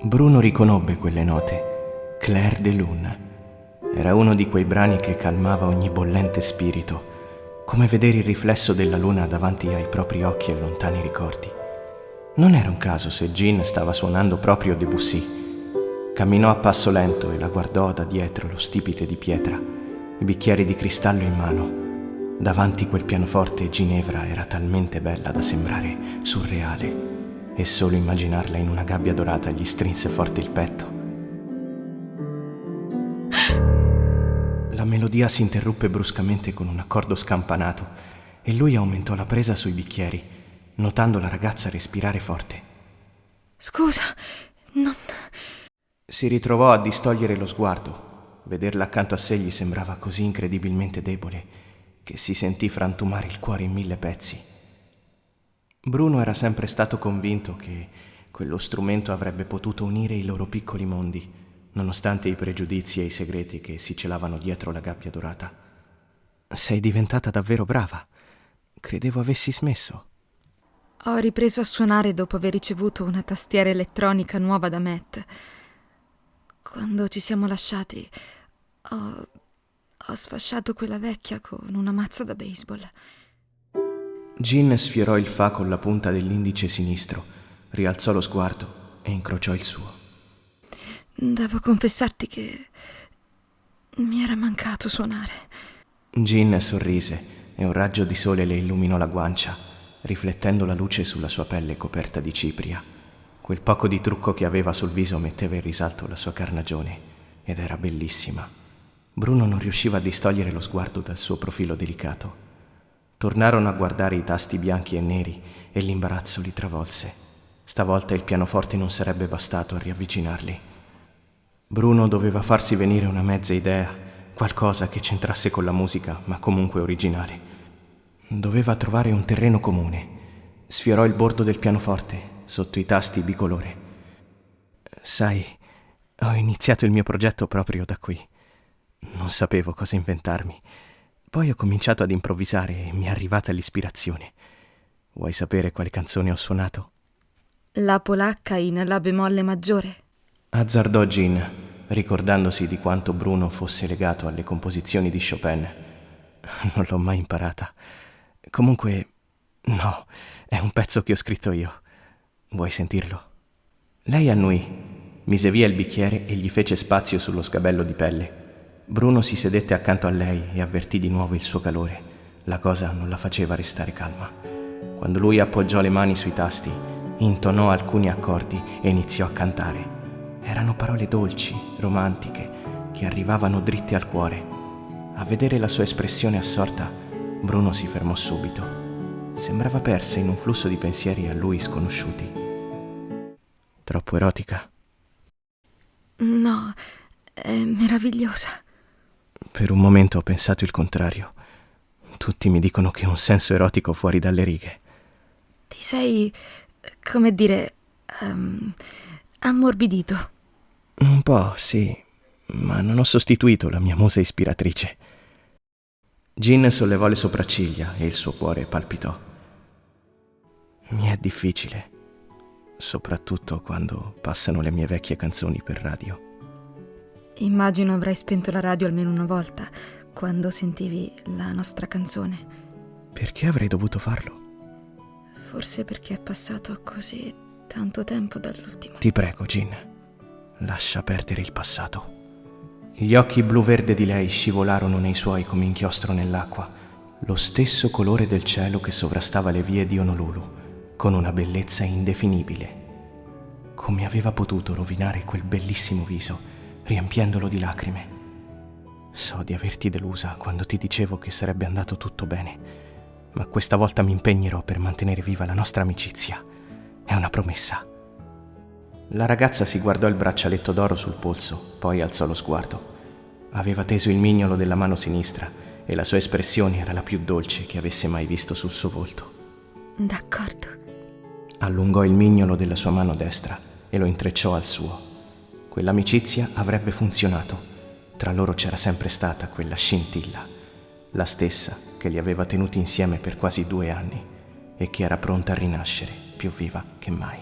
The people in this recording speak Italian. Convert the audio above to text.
Bruno riconobbe quelle note. Clair de Lune. Era uno di quei brani che calmava ogni bollente spirito, come vedere il riflesso della luna davanti ai propri occhi e lontani ricordi. Non era un caso se Jean stava suonando proprio Debussy. Camminò a passo lento e la guardò da dietro lo stipite di pietra, i bicchieri di cristallo in mano. Davanti quel pianoforte Ginevra era talmente bella da sembrare surreale, e solo immaginarla in una gabbia dorata gli strinse forte il petto. La melodia si interruppe bruscamente con un accordo scampanato e lui aumentò la presa sui bicchieri, notando la ragazza respirare forte. Scusa, non... Si ritrovò a distogliere lo sguardo. Vederla accanto a sé gli sembrava così incredibilmente debole che si sentì frantumare il cuore in 1000 pezzi. Bruno era sempre stato convinto che quello strumento avrebbe potuto unire i loro piccoli mondi, nonostante i pregiudizi e i segreti che si celavano dietro la gabbia dorata. Sei diventata davvero brava. Credevo avessi smesso. Ho ripreso a suonare dopo aver ricevuto una tastiera elettronica nuova da Matt. Quando ci siamo lasciati, ho sfasciato quella vecchia con una mazza da baseball. Jean sfiorò il fa con la punta dell'indice sinistro, rialzò lo sguardo e incrociò il suo. Devo confessarti che mi era mancato suonare. Jean sorrise e un raggio di sole le illuminò la guancia, riflettendo la luce sulla sua pelle coperta di cipria. Quel poco di trucco che aveva sul viso metteva in risalto la sua carnagione ed era bellissima. Bruno non riusciva a distogliere lo sguardo dal suo profilo delicato. Tornarono a guardare i tasti bianchi e neri e l'imbarazzo li travolse. Stavolta il pianoforte non sarebbe bastato a riavvicinarli. Bruno doveva farsi venire una mezza idea, qualcosa che c'entrasse con la musica, ma comunque originale. Doveva trovare un terreno comune. Sfiorò il bordo del pianoforte, sotto i tasti bicolore. Sai, ho iniziato il mio progetto proprio da qui. Non sapevo cosa inventarmi. Poi ho cominciato ad improvvisare e mi è arrivata l'ispirazione. Vuoi sapere quale canzone ho suonato? La polacca in La bemolle maggiore. Azzardò Jean, ricordandosi di quanto Bruno fosse legato alle composizioni di Chopin. Non l'ho mai imparata. Comunque, no, è un pezzo che ho scritto io. Vuoi sentirlo? Lei annui, mise via il bicchiere e gli fece spazio sullo sgabello di pelle. Bruno si sedette accanto a lei e avvertì di nuovo il suo calore. La cosa non la faceva restare calma. Quando lui appoggiò le mani sui tasti, intonò alcuni accordi e iniziò a cantare. Erano parole dolci, romantiche, che arrivavano dritte al cuore. A vedere la sua espressione assorta, Bruno si fermò subito. Sembrava persa in un flusso di pensieri a lui sconosciuti. Troppo erotica? No, è meravigliosa. Per un momento ho pensato il contrario. Tutti mi dicono che ho un senso erotico fuori dalle righe. Ti sei, come dire, ammorbidito. Un po', sì, ma non ho sostituito la mia musa ispiratrice. Jean sollevò le sopracciglia e il suo cuore palpitò. Mi è difficile, soprattutto quando passano le mie vecchie canzoni per radio. Immagino avrai spento la radio almeno una volta, quando sentivi la nostra canzone. Perché avrei dovuto farlo? Forse perché è passato così tanto tempo dall'ultimo. Ti prego, Jean, lascia perdere il passato. Gli occhi blu-verde di lei scivolarono nei suoi come inchiostro nell'acqua, lo stesso colore del cielo che sovrastava le vie di Honolulu, con una bellezza indefinibile. Come aveva potuto rovinare quel bellissimo viso, riempiendolo di lacrime? So di averti delusa quando ti dicevo che sarebbe andato tutto bene, ma questa volta mi impegnerò per mantenere viva la nostra amicizia. È una promessa. La ragazza si guardò il braccialetto d'oro sul polso, poi alzò lo sguardo. Aveva teso il mignolo della mano sinistra e la sua espressione era la più dolce che avesse mai visto sul suo volto. D'accordo. Allungò il mignolo della sua mano destra e lo intrecciò al suo. Quell'amicizia avrebbe funzionato. Tra loro c'era sempre stata quella scintilla, la stessa che li aveva tenuti insieme per quasi 2 anni e che era pronta a rinascere più viva che mai.